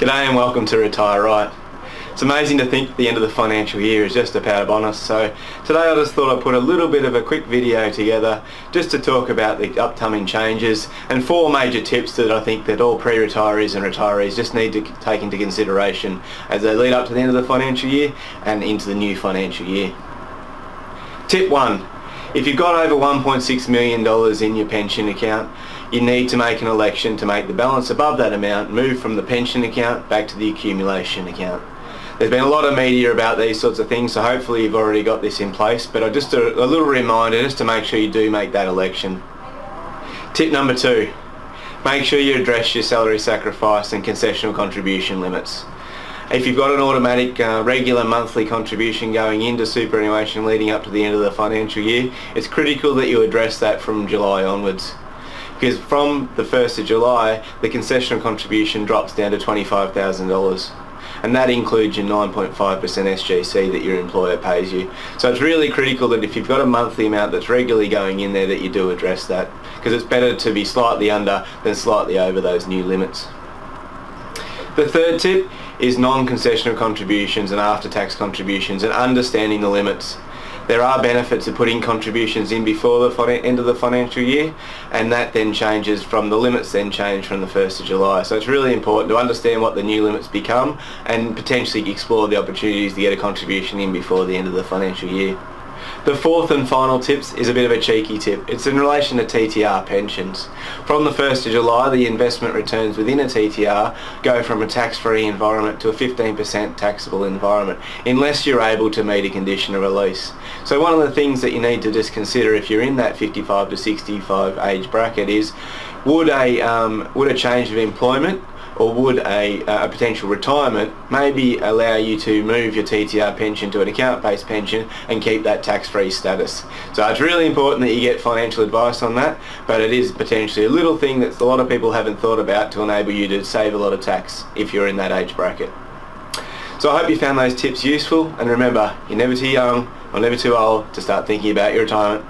G'day and welcome to Retire Right. It's amazing to think the end of the financial year is just about upon us, so today I just thought I'd put a little bit of a quick video together just to talk about the upcoming changes and 4 major tips that I think that all pre-retirees and retirees just need to take into consideration as they lead up to the end of the financial year and into the new financial year. Tip 1. If you've got over $1.6 million in your pension account, you need to make an election to make the balance above that amount move from the pension account back to the accumulation account. There's been a lot of media about these sorts of things, so hopefully you've already got this in place, but just a little reminder just to make sure you do make that election. Tip number 2. Make sure you address your salary sacrifice and concessional contribution limits. If you've got an automatic regular monthly contribution going into superannuation leading up to the end of the financial year, it's critical that you address that from July onwards. Because from the 1st of July, the concessional contribution drops down to $25,000. And that includes your 9.5% SGC that your employer pays you. So it's really critical that if you've got a monthly amount that's regularly going in there, that you do address that. Because it's better to be slightly under than slightly over those new limits. The third tip is non-concessional contributions and after-tax contributions and understanding the limits. There are benefits of putting contributions in before the end of the financial year, and that then changes from the limits then change from the 1st of July. So it's really important to understand what the new limits become and potentially explore the opportunities to get a contribution in before the end of the financial year. The fourth and final tip is a bit of a cheeky tip. It's in relation to TTR pensions. From the 1st of July, the investment returns within a TTR go from a tax-free environment to a 15% taxable environment, unless you're able to meet a condition of release. So one of the things that you need to just consider if you're in that 55 to 65 age bracket is, would a change of employment or would a potential retirement maybe allow you to move your TTR pension to an account-based pension and keep that tax-free status. So it's really important that you get financial advice on that, but it is potentially a little thing that a lot of people haven't thought about to enable you to save a lot of tax if you're in that age bracket. So I hope you found those tips useful, and remember, you're never too young or never too old to start thinking about your retirement.